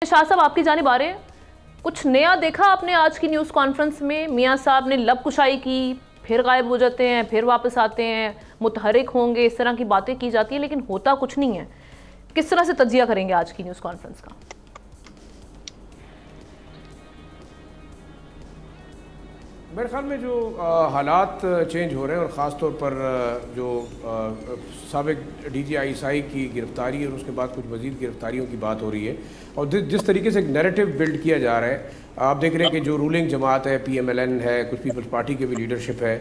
शाह साहब आपकी जानिब आ रहे हैं, कुछ नया देखा आपने आज की न्यूज़ कॉन्फ्रेंस में? मियां साहब ने लब कुशाई की, फिर गायब हो जाते हैं, फिर वापस आते हैं, मुतहरिक होंगे, इस तरह की बातें की जाती हैं लेकिन होता कुछ नहीं है। किस तरह से तज्जिया करेंगे आज की न्यूज़ कॉन्फ्रेंस का? मेरे ख्याल में जो हालात चेंज हो रहे हैं और ख़ास तौर पर जो साबिक़ DGI की गिरफ़्तारी और उसके बाद कुछ मज़ीद गिरफ़्तारियों की बात हो रही है और जिस तरीके से एक नैरेटिव बिल्ड किया जा रहा है, आप देख रहे हैं कि जो रूलिंग जमात है, PMLN है, कुछ पीपल्स पार्टी की भी लीडरशिप है,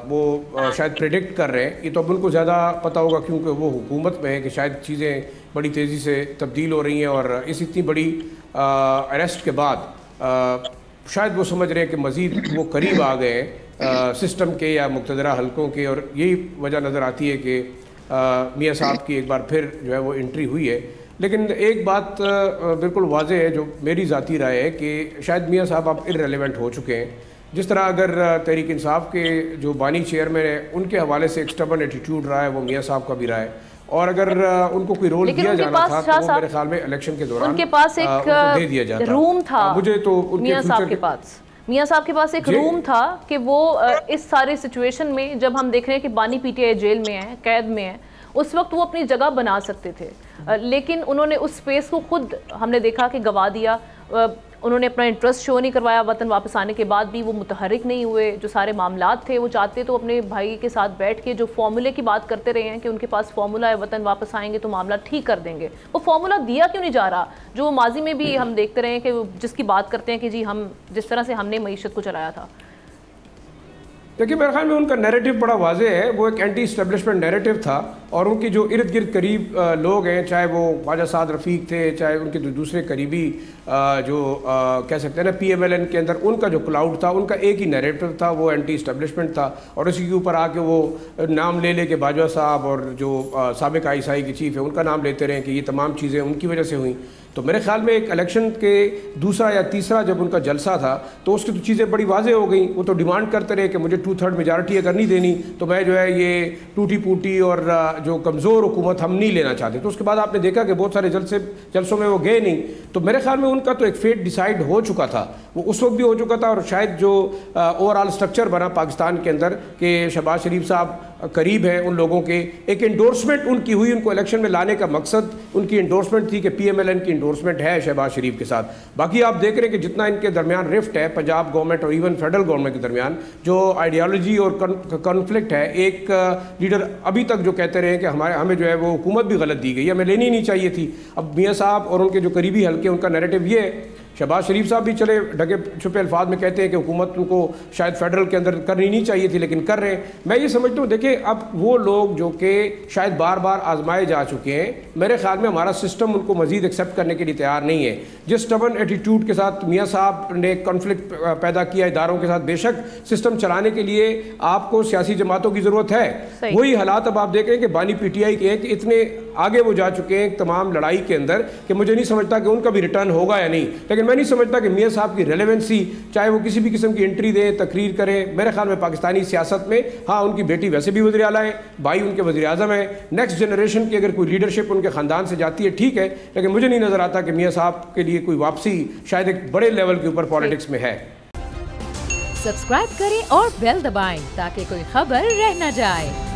वो शायद प्रेडिक्ट कर रहे हैं। ये तो अब उनको ज़्यादा पता होगा क्योंकि वो हुकूमत में है कि शायद चीज़ें बड़ी तेज़ी से तब्दील हो रही हैं और इस इतनी बड़ी अरेस्ट के बाद शायद वो समझ रहे हैं कि मज़ीद वो करीब आ गए हैं सिस्टम के या मुक़्तदरा हलकों के, और यही वजह नज़र आती है कि मियां साहब की एक बार फिर जो है वो एंट्री हुई है। लेकिन एक बात बिल्कुल वाज़ेह है, जो मेरी ज़ाती राय है, कि शायद मियां साहब अब इररेलेवेंट हो चुके हैं। जिस तरह अगर तहरीक इंसाफ के जो बानी चेयरमैन है उनके हवाले से एक स्टबर्न एटीट्यूड रहा है, वो मियां साहब का भी रहा है, और अगर उनको कोई रोल दिया जाना था तो वो मेरे ख्याल में इलेक्शन के दौरान उनके पास एक दे दिया जाता। रूम था, मुझे तो मियां साहब के पास एक रूम था कि वो इस सारे सिचुएशन में, जब हम देख रहे हैं कि बानी PTI जेल में है, कैद में है, उस वक्त वो अपनी जगह बना सकते थे, लेकिन उन्होंने उस स्पेस को खुद हमने देखा कि गवा दिया। उन्होंने अपना इंटरेस्ट शो नहीं करवाया, वतन वापस आने के बाद भी वो मुतहरिक नहीं हुए। जो सारे मामलात थे वो चाहते तो अपने भाई के साथ बैठ के जो फॉर्मूले की बात करते रहे हैं कि उनके पास फॉर्मूला है, वतन वापस आएंगे तो मामला ठीक कर देंगे, वो फॉर्मूला दिया क्यों नहीं जा रहा? जो माजी में भी हम देखते रहे हैं कि जिसकी बात करते हैं कि जी हम जिस तरह से हमने मईशत को चलाया था। देखिए, मेरे ख्याल में उनका नैरेटिव बड़ा वाज़ेह है, वो एक एंटी इस्टेब्लिशमेंट नैरेटिव था, और उनकी जो इर्द गिर्द करीब लोग हैं, चाहे वो ख्वाजा साद रफ़ीक थे, चाहे उनके जो दूसरे करीबी जो कह सकते हैं ना PMLN के अंदर, उनका जो क्लाउड था, उनका एक ही नैरेटिव था, वो एंटी इस्टेब्लिशमेंट था। और इसी के ऊपर आके वो नाम ले के बाजवा साहब और जो साबिक़ ISI की चीफ़ है उनका नाम लेते रहे कि ये तमाम चीज़ें उनकी वजह से हुई। तो मेरे ख्याल में एक इलेक्शन के दूसरा या तीसरा जब उनका जलसा था तो उसकी तो चीज़ें बड़ी वाज़ेह हो गई। वो तो डिमांड करते रहे कि मुझे 2/3 मेजॉरिटी अगर नहीं देनी तो मैं जो है ये टूटी फूटी और जो कमज़ोर हुकूमत हम नहीं लेना चाहते। तो उसके बाद आपने देखा कि बहुत सारे जलसों में वो गए नहीं। तो मेरे ख्याल में उनका तो एक फेट डिसाइड हो चुका था, वो उस वक्त भी हो चुका था, और शायद जो ओवरऑल स्ट्रक्चर बना पाकिस्तान के अंदर कि शहबाज शरीफ साहब करीब हैं उन लोगों के, एक एंडोर्समेंट उनकी हुई, उनको इलेक्शन में लाने का मकसद उनकी एंडोर्समेंट थी कि PMLN की एंडोर्समेंट है शहबाज शरीफ के साथ। बाकी आप देख रहे हैं कि जितना इनके दरमियान रिफ्ट है पंजाब गवर्नमेंट और इवन फेडरल गवर्नमेंट के दरमियान, जो आइडियोलॉजी और कॉन्फ्लिक्ट है, एक लीडर अभी तक जो कहते रहे कि हमें जो है वो हुकूमत भी गलत दी गई, हमें लेनी नहीं चाहिए थी। अब मियां साहब और उनके जो करीबी हल्के, उनका नैरेटिव ये है। शहबाज शरीफ साहब भी चले ढके छुपे अल्फाज में कहते हैं कि हुकूमत उनको शायद फेडरल के अंदर करनी नहीं चाहिए थी, लेकिन कर रहे हैं। मैं ये समझता हूँ, देखिए अब वो लोग जो कि शायद बार बार आजमाए जा चुके हैं, मेरे ख्याल में हमारा सिस्टम उनको मजीद एक्सेप्ट करने के लिए तैयार नहीं है। जिस स्टबर्न एटीट्यूड के साथ मियां साहब ने कॉन्फ्लिक्ट पैदा किया इदारों के साथ, बेशक सिस्टम चलाने के लिए आपको सियासी जमातों की ज़रूरत है, वही हालात अब आप देख रहे हैं कि बानी PTI के हैं कि इतने आगे वो जा चुके हैं तमाम लड़ाई के अंदर कि मुझे नहीं समझता कि उनका भी रिटर्न होगा या नहीं। लेकिन मैं नहीं समझता कि मियां साहब की रेलेवेंसी, चाहे वो किसी भी किस्म की एंट्री दें, तकरीर करें, मेरे ख्याल में पाकिस्तानी सियासत में, हाँ उनकी बेटी वैसे भी वज़ीर आला है, भाई उनके वज़ीर आज़म है, नेक्स्ट जनरेशन की अगर कोई लीडरशिप उनके ख़ानदान से जाती है ठीक है, लेकिन मुझे नहीं नज़र आता कि मियां साहब के लिए कोई वापसी शायद एक बड़े लेवल के ऊपर पॉलिटिक्स में है। सब्सक्राइब करें और बेल दबाएं ताकि कोई खबर रह न जाए।